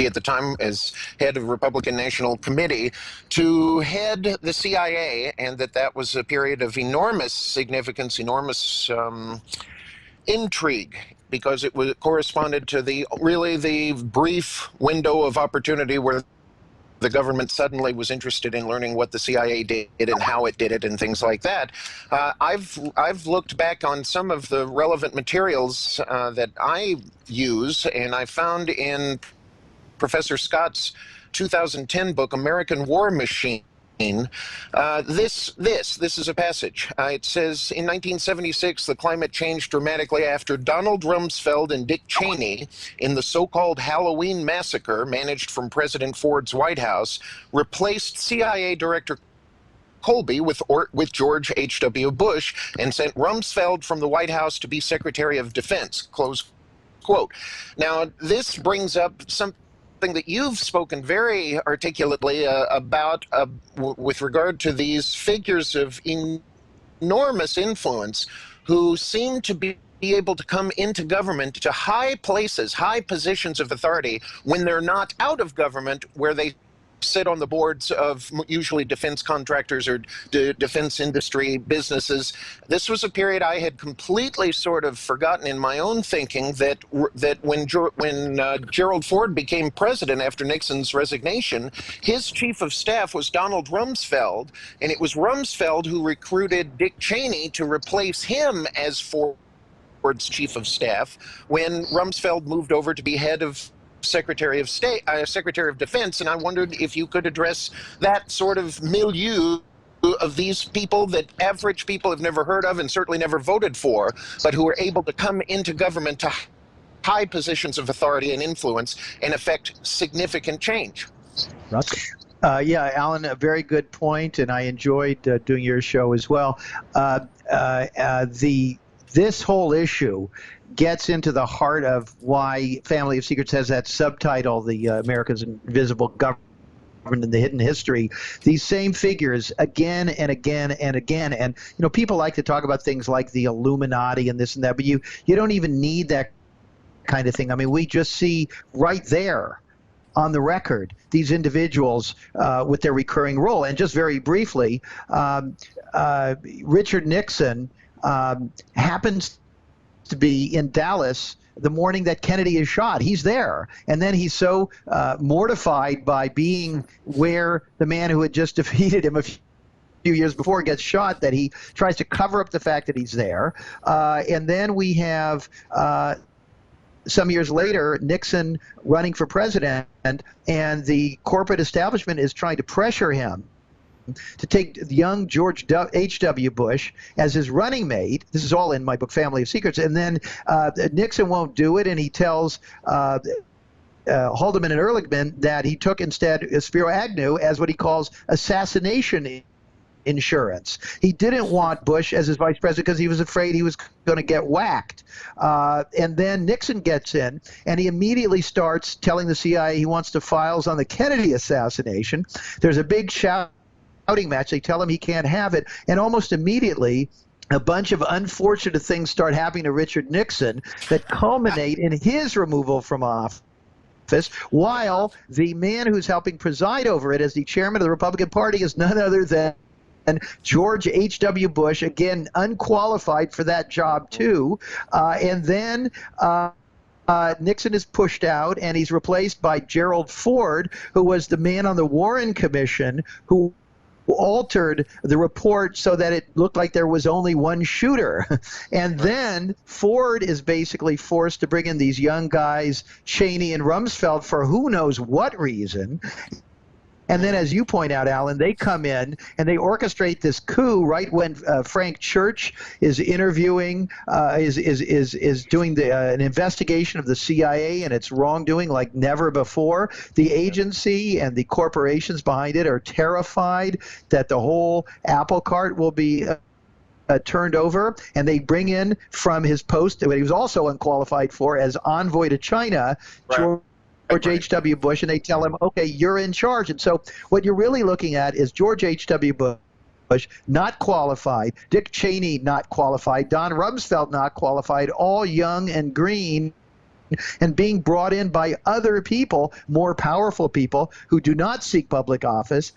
at the time as head of Republican National Committee to head the CIA, and that was a period of enormous significance, enormous intrigue, because it corresponded to the brief window of opportunity where the government suddenly was interested in learning what the CIA did and how it did it and things like that. I've looked back on some of the relevant materials that I use, and I found in Professor Scott's 2010 book, American War Machine, this is a passage. It says, in 1976, the climate changed dramatically after Donald Rumsfeld and Dick Cheney, in the so-called Halloween massacre managed from President Ford's White House, replaced CIA Director Colby with George H.W. Bush and sent Rumsfeld from the White House to be Secretary of Defense, close quote. Now, this brings up something that you've spoken very articulately about with regard to these figures of enormous influence who seem to be able to come into government to high places, high positions of authority, when they're not out of government, where they sit on the boards of usually defense contractors or defense industry businesses. This was a period I had completely sort of forgotten in my own thinking, that when Gerald Ford became president after Nixon's resignation, his chief of staff was Donald Rumsfeld, and it was Rumsfeld who recruited Dick Cheney to replace him as Ford's chief of staff when Rumsfeld moved over to be head of Secretary of State, Secretary of Defense, and I wondered if you could address that sort of milieu of these people that average people have never heard of and certainly never voted for, but who are able to come into government to high positions of authority and influence and affect significant change. Russ? Yeah, Alan, a very good point, and I enjoyed doing your show as well. This whole issue gets into the heart of why Family of Secrets has that subtitle, The America's Invisible Government and the Hidden History. These same figures again and again and again. And, people like to talk about things like the Illuminati and this and that, but you don't even need that kind of thing. I mean, we just see right there on the record these individuals with their recurring role. And just very briefly, Richard Nixon happens to be in Dallas the morning that Kennedy is shot. He's there. And then he's so mortified by being where the man who had just defeated him a few years before gets shot that he tries to cover up the fact that he's there. And then we have some years later, Nixon running for president, and the corporate establishment is trying to pressure him to take young George H.W. Bush as his running mate. This is all in my book, Family of Secrets. And then Nixon won't do it, and he tells Haldeman and Ehrlichman that he took instead Spiro Agnew as what he calls assassination insurance. He didn't want Bush as his vice president because he was afraid he was going to get whacked. And then Nixon gets in, and he immediately starts telling the CIA he wants the files on the Kennedy assassination. There's a big shouting match. They tell him he can't have it, and almost immediately a bunch of unfortunate things start happening to Richard Nixon that culminate in his removal from office, while the man who's helping preside over it as the chairman of the Republican Party is none other than George H.W. Bush, again unqualified for that job too. And then Nixon is pushed out, and he's replaced by Gerald Ford, who was the man on the Warren Commission who altered the report so that it looked like there was only one shooter. And then Ford is basically forced to bring in these young guys, Cheney and Rumsfeld, for who knows what reason. And then, as you point out, Alan, they come in and they orchestrate this coup right when Frank Church is interviewing, is doing an investigation of the CIA and its wrongdoing like never before. The agency and the corporations behind it are terrified that the whole apple cart will be turned over, and they bring in from his post, that he was also unqualified for, as envoy to China, George H.W. Bush, and they tell him, okay, you're in charge. And so what you're really looking at is George H.W. Bush not qualified, Dick Cheney not qualified, Don Rumsfeld not qualified, all young and green, and being brought in by other people, more powerful people who do not seek public office,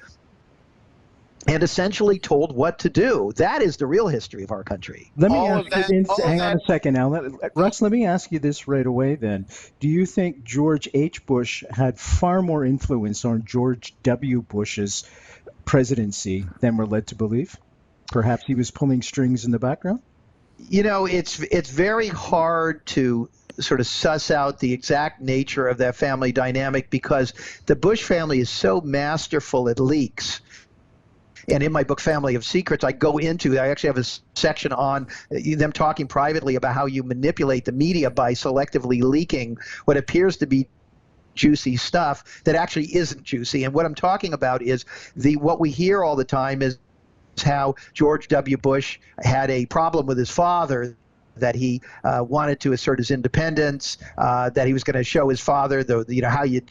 and essentially told what to do. That is the real history of our country. Let me ask you, hang on a second now. Russ, let me ask you this right away then. Do you think George H. Bush had far more influence on George W. Bush's presidency than we're led to believe? Perhaps he was pulling strings in the background? You know, it's very hard to sort of suss out the exact nature of that family dynamic, because the Bush family is so masterful at leaks. And in my book, Family of Secrets, I actually have a section on them talking privately about how you manipulate the media by selectively leaking what appears to be juicy stuff that actually isn't juicy. And what I'm talking about is what we hear all the time is how George W. Bush had a problem with his father, that he wanted to assert his independence, that he was going to show his father how you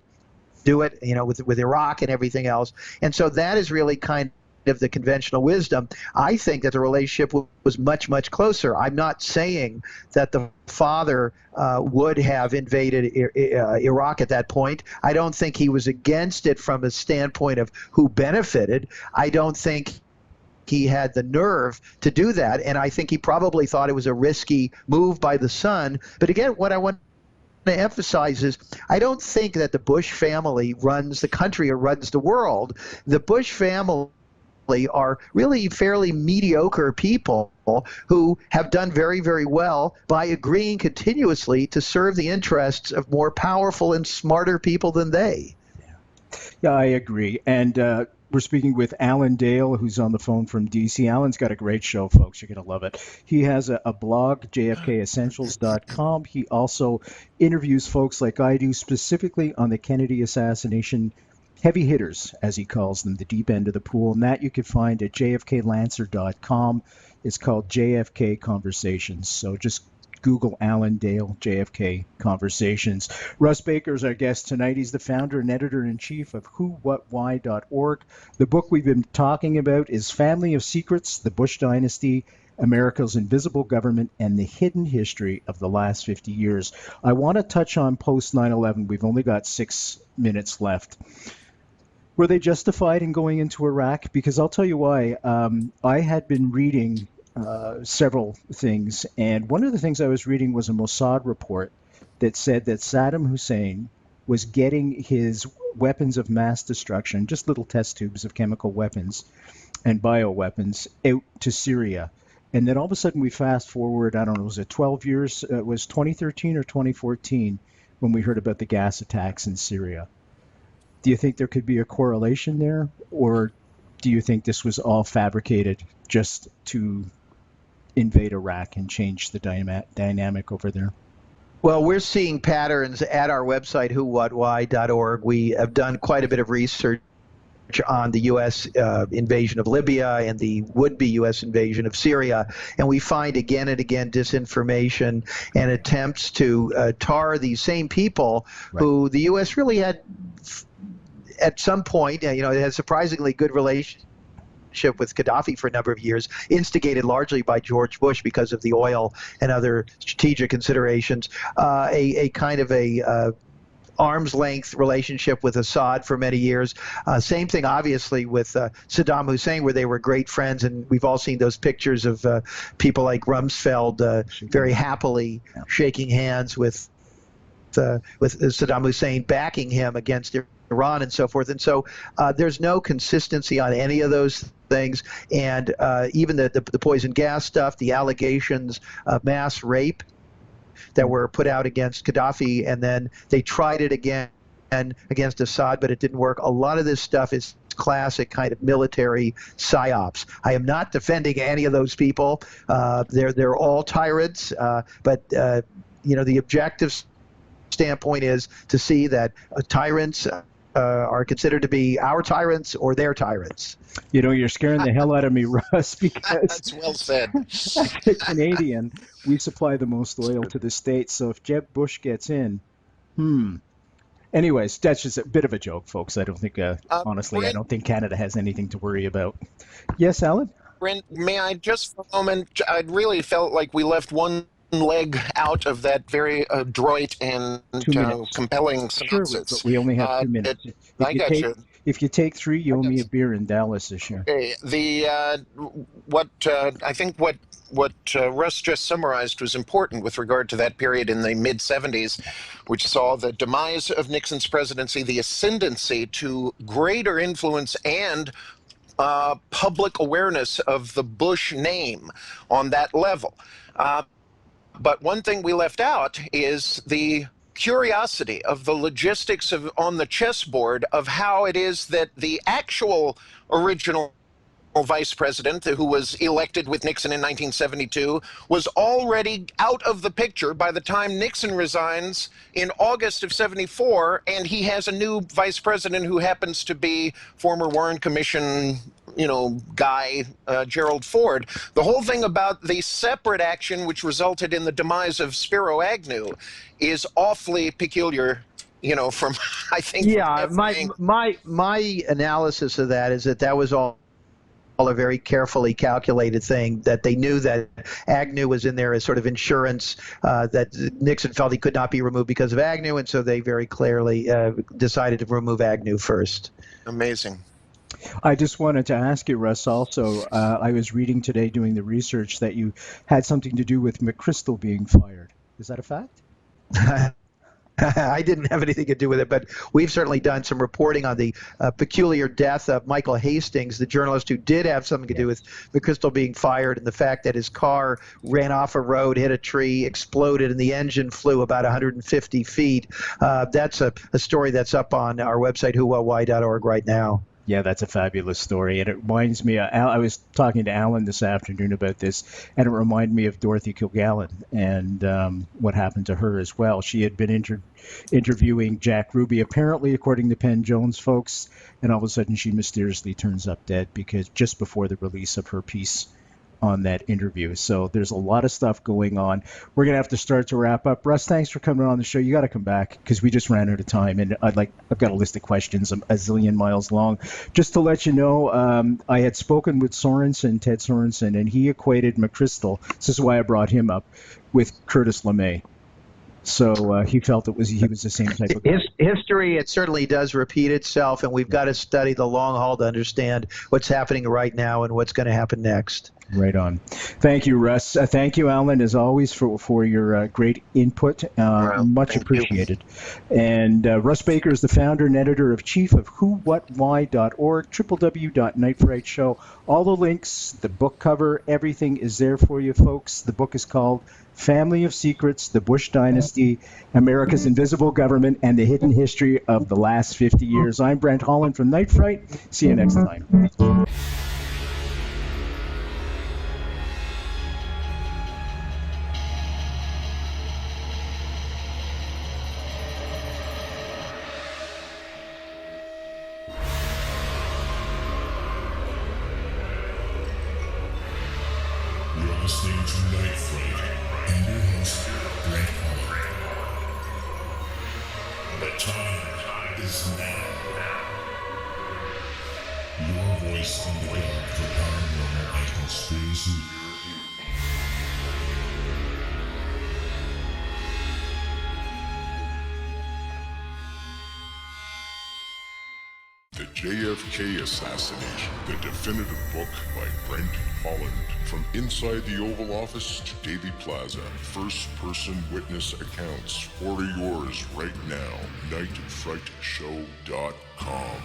do it, with Iraq and everything else. And so that is really kind of the conventional wisdom. I think that the relationship was much, much closer. I'm not saying that the father would have invaded Iraq at that point. I don't think he was against it from a standpoint of who benefited. I don't think he had the nerve to do that, and I think he probably thought it was a risky move by the son. But again, what I want to emphasize is I don't think that the Bush family runs the country or runs the world. The Bush family are really fairly mediocre people who have done very, very well by agreeing continuously to serve the interests of more powerful and smarter people than they. Yeah, I agree. And we're speaking with Alan Dale, who's on the phone from D.C. Alan's got a great show, folks. You're going to love it. He has a blog, jfkessentials.com. He also interviews folks like I do, specifically on the Kennedy assassination heavy hitters, as he calls them, the deep end of the pool. And that you can find at jfklancer.com. It's called JFK Conversations. So just Google Alan Dale, JFK Conversations. Russ Baker is our guest tonight. He's the founder and editor-in-chief of whowhatwhy.org. The book we've been talking about is Family of Secrets, The Bush Dynasty, America's Invisible Government, and the Hidden History of the Last 50 Years. I want to touch on post 9/11. We've only got 6 minutes left. Were they justified in going into Iraq? Because I'll tell you why. I had been reading several things, and one of the things I was reading was a Mossad report that said that Saddam Hussein was getting his weapons of mass destruction, just little test tubes of chemical weapons and bioweapons, out to Syria. And then all of a sudden we fast forward, I don't know, was it 12 years? It was 2013 or 2014 when we heard about the gas attacks in Syria. Do you think there could be a correlation there, or do you think this was all fabricated just to invade Iraq and change the dynamic over there? Well, we're seeing patterns at our website, whowhatwhy.org. We have done quite a bit of research on the U.S. Invasion of Libya and the would-be U.S. invasion of Syria, and we find again and again disinformation and attempts to tar these same people who the U.S. really had, at some point, it had surprisingly good relationship with Gaddafi for a number of years, instigated largely by George Bush because of the oil and other strategic considerations, a kind of a arm's length relationship with Assad for many years. Same thing, obviously, with Saddam Hussein, where they were great friends, and we've all seen those pictures of people like Rumsfeld very happily shaking hands with Saddam Hussein, backing him against Iran and so forth. And so there's no consistency on any of those things. And even the poison gas stuff, the allegations of mass rape that were put out against Gaddafi, and then they tried it again against Assad, but it didn't work. A lot of this stuff is classic kind of military psyops. I am not defending any of those people. They're all tyrants, but the objective standpoint is to see that tyrants are considered to be our tyrants or their tyrants. You know, you're scaring the hell out of me, Russ, because That's well said. as a Canadian, we supply the most oil to the States. So if Jeb Bush gets in, Anyways, that's just a bit of a joke, folks. I don't think, honestly, I Brent, don't think Canada has anything to worry about. Yes, Alan? Brent, may I just for a moment? I really felt like we left one leg out of that very adroit and 2 minutes. compelling Sure, synopsis. but we only have 2 minutes. I got you. If you take 3, you owe me a beer in Dallas this year. Okay, I think what Russ just summarized was important with regard to that period in the mid 70s, which saw the demise of Nixon's presidency, the ascendancy to greater influence and public awareness of the Bush name on that level. But one thing we left out is the curiosity of the logistics of on the chessboard of how it is that the actual original vice president, who was elected with Nixon in 1972, was already out of the picture by the time Nixon resigns in August of 74, and he has a new vice president who happens to be former Warren Commission guy, Gerald Ford. The whole thing about the separate action which resulted in the demise of Spiro Agnew is awfully peculiar, from, I think. Yeah, my analysis of that is that was all a very carefully calculated thing, that they knew that Agnew was in there as sort of insurance, that Nixon felt he could not be removed because of Agnew, and so they very clearly decided to remove Agnew first. Amazing. I just wanted to ask you, Russ, also, I was reading today doing the research that you had something to do with McChrystal being fired. Is that a fact? I didn't have anything to do with it, but we've certainly done some reporting on the peculiar death of Michael Hastings, the journalist who did have something to do with McChrystal being fired, and the fact that his car ran off a road, hit a tree, exploded, and the engine flew about 150 feet. That's a story that's up on our website, whowhatwhy.org right now. Yeah, that's a fabulous story. And it reminds me, I was talking to Alan this afternoon about this, and it reminded me of Dorothy Kilgallen and what happened to her as well. She had been interviewing Jack Ruby, apparently, according to Penn Jones folks, and all of a sudden she mysteriously turns up dead because just before the release of her piece on that interview. So there's a lot of stuff going on. We're going to have to start to wrap up. Russ, thanks for coming on the show. You got to come back because we just ran out of time, and I've got a list of questions a zillion miles long. Just to let you know, I had spoken with Ted Sorensen, and he equated McChrystal, this is why I brought him up, with Curtis LeMay. So he felt he was the same type of guy. History, it certainly does repeat itself, and we've got to study the long haul to understand what's happening right now and what's going to happen next. Right on. Thank you, Russ. Thank you, Alan, as always, for your great input. Much appreciated. And Russ Baker is the founder and editor-in-chief of whowhatwhy.org, www.nightfrightshow. All the links, the book cover, everything is there for you, folks. The book is called Family of Secrets, The Bush Dynasty, America's Invisible Government, and the Hidden History of the Last 50 Years. I'm Brent Holland from Night Fright. See you next time. You're listening to Night Fright and your host, Brent Holland. The time is now. Your voice on the web for paranormal and conspiracy. The JFK Assassination, the definitive book by Brent Holland. From inside the Oval Office to Dealey Plaza, first-person witness accounts. Order yours right now, nightfrightshow.com.